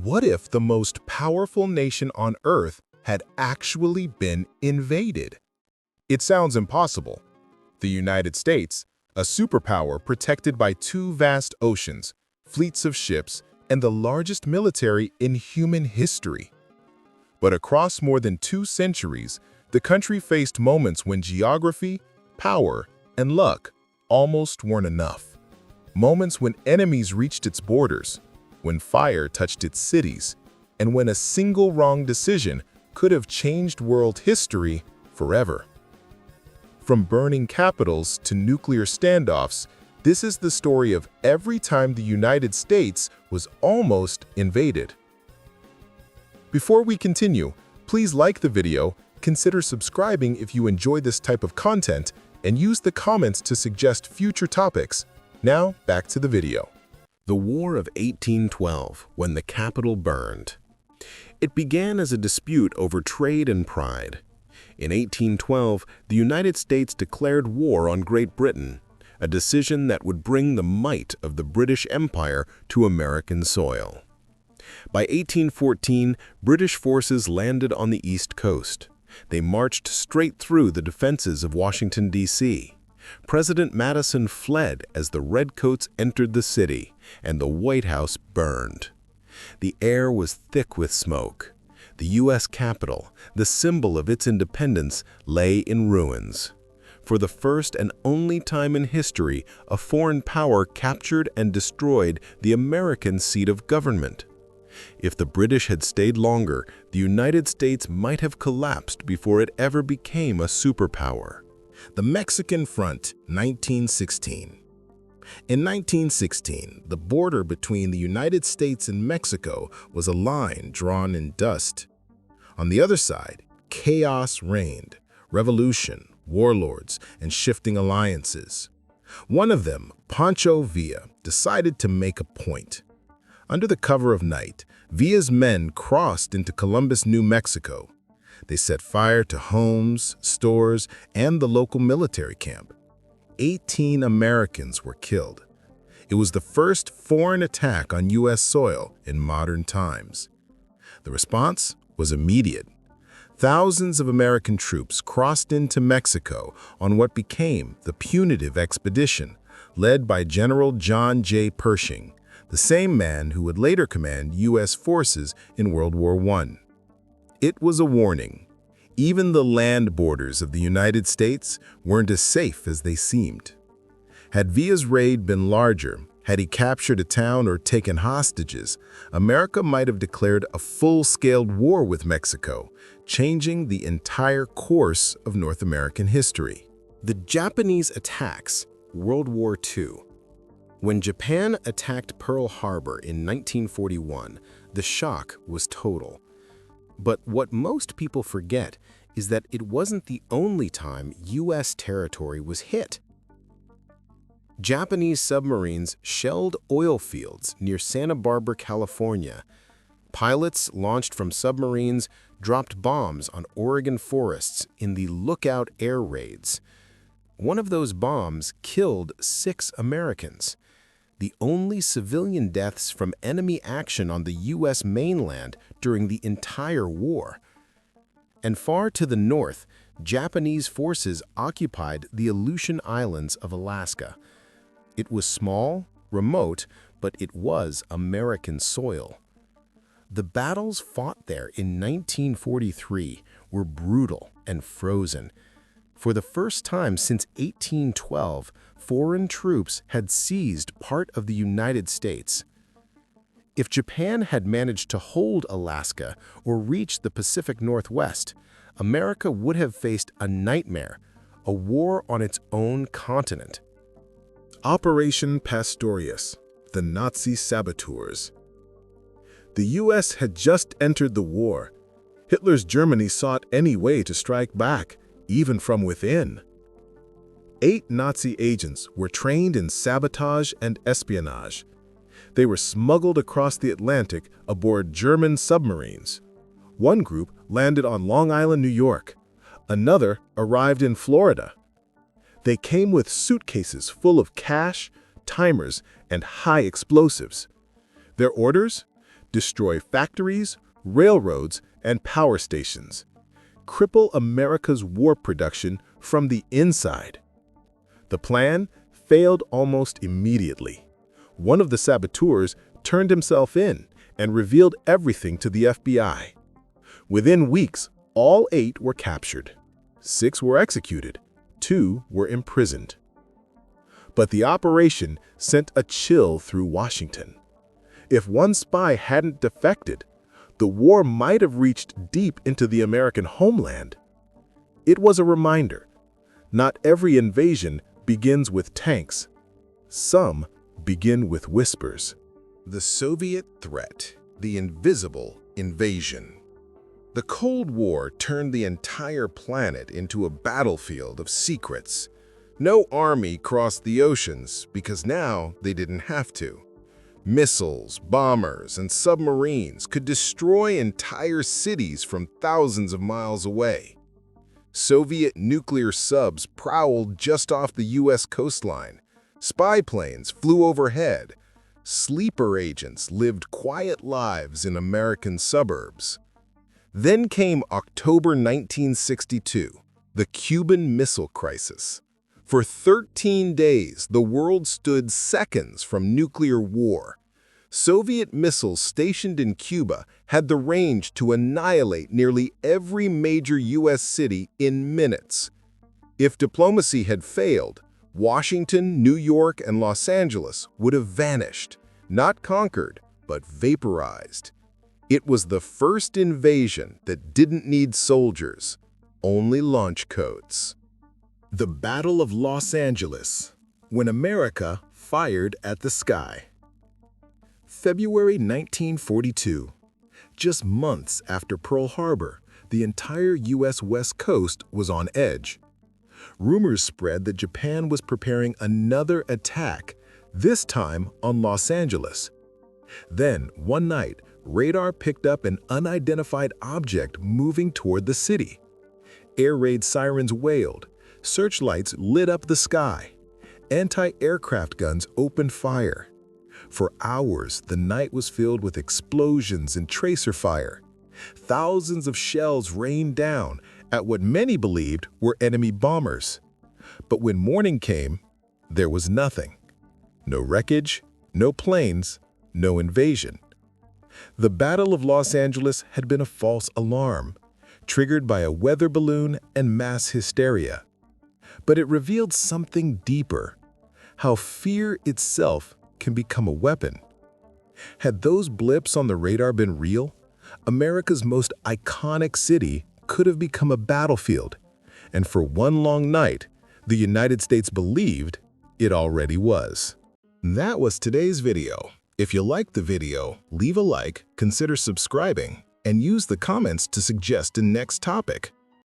What if the most powerful nation on Earth had actually been invaded? It sounds impossible. The United States, a superpower protected by two vast oceans, fleets of ships, and the largest military in human history. But across more than 2 centuries, the country faced moments when geography, power, and luck almost weren't enough. Moments when enemies reached its borders, when fire touched its cities, and when a single wrong decision could have changed world history forever. From burning capitals to nuclear standoffs, this is the story of every time the United States was almost invaded. Before we continue, please like the video, consider subscribing if you enjoy this type of content, and use the comments to suggest future topics. Now, back to the video. The War of 1812, when the capital burned. It began as a dispute over trade and pride. In 1812, the United States declared war on Great Britain, a decision that would bring the might of the British Empire to American soil. By 1814, British forces landed on the East Coast. They marched straight through the defenses of Washington, D.C. President Madison fled as the Redcoats entered the city, and the White House burned. The air was thick with smoke. The U.S. Capitol, the symbol of its independence, lay in ruins. For the first and only time in history, a foreign power captured and destroyed the American seat of government. If the British had stayed longer, the United States might have collapsed before it ever became a superpower. The Mexican Front, 1916. In 1916, the border between the United States and Mexico was a line drawn in dust. On the other side, chaos reigned, revolution, warlords, and shifting alliances. One of them, Pancho Villa, decided to make a point. Under the cover of night, Villa's men crossed into Columbus, New Mexico. They set fire to homes, stores, and the local military camp. 18 Americans were killed. It was the first foreign attack on U.S. soil in modern times. The response was immediate. Thousands of American troops crossed into Mexico on what became the Punitive Expedition, led by General John J. Pershing, the same man who would later command U.S. forces in World War I. It was a warning. Even the land borders of the United States weren't as safe as they seemed. Had Villa's raid been larger, had he captured a town or taken hostages, America might have declared a full-scale war with Mexico, changing the entire course of North American history. The Japanese attacks, World War II. When Japan attacked Pearl Harbor in 1941, the shock was total. But what most people forget is that it wasn't the only time U.S. territory was hit. Japanese submarines shelled oil fields near Santa Barbara, California. Pilots launched from submarines dropped bombs on Oregon forests in the Lookout air raids. One of those bombs killed 6 Americans. The only civilian deaths from enemy action on the U.S. mainland during the entire war. And far to the north, Japanese forces occupied the Aleutian Islands of Alaska. It was small, remote, but it was American soil. The battles fought there in 1943 were brutal and frozen. For the first time since 1812, foreign troops had seized part of the United States. If Japan had managed to hold Alaska or reach the Pacific Northwest, America would have faced a nightmare, a war on its own continent. Operation Pastorius, the Nazi Saboteurs. The U.S. had just entered the war. Hitler's Germany sought any way to strike back, even from within. 8 Nazi agents were trained in sabotage and espionage. They were smuggled across the Atlantic aboard German submarines. One group landed on Long Island, New York. Another arrived in Florida. They came with suitcases full of cash, timers, and high explosives. Their orders? destroy factories, railroads, and power stations, cripple America's war production from the inside. The plan failed almost immediately. One of the saboteurs turned himself in and revealed everything to the FBI. Within weeks, all 8 were captured. 6 were executed. 2 were imprisoned. But the operation sent a chill through Washington. If one spy hadn't defected, the war might have reached deep into the American homeland. It was a reminder. Not every invasion begins with tanks. Some begin with whispers. The Soviet threat, the invisible invasion. The Cold War turned the entire planet into a battlefield of secrets. No army crossed the oceans because now they didn't have to. Missiles, bombers, and submarines could destroy entire cities from thousands of miles away. Soviet nuclear subs prowled just off the U.S. coastline. Spy planes flew overhead. Sleeper agents lived quiet lives in American suburbs. Then came October 1962, the Cuban Missile Crisis. For 13 days, the world stood seconds from nuclear war. Soviet missiles stationed in Cuba had the range to annihilate nearly every major U.S. city in minutes. If diplomacy had failed, Washington, New York, and Los Angeles would have vanished, not conquered, but vaporized. It was the first invasion that didn't need soldiers, only launch codes. The Battle of Los Angeles, when America fired at the sky. February 1942. Just months after Pearl Harbor, the entire U.S. West Coast was on edge. Rumors spread that Japan was preparing another attack, this time on Los Angeles. Then, one night, radar picked up an unidentified object moving toward the city. Air raid sirens wailed. Searchlights lit up the sky. Anti-aircraft guns opened fire. For hours, the night was filled with explosions and tracer fire. Thousands of shells rained down at what many believed were enemy bombers. But when morning came, there was nothing. No wreckage, no planes, no invasion. The Battle of Los Angeles had been a false alarm, triggered by a weather balloon and mass hysteria. But it revealed something deeper, how fear itself can become a weapon. Had those blips on the radar been real, America's most iconic city could have become a battlefield, and for one long night, the United States believed it already was. That was today's video. If you liked the video, leave a like, consider subscribing, and use the comments to suggest a next topic.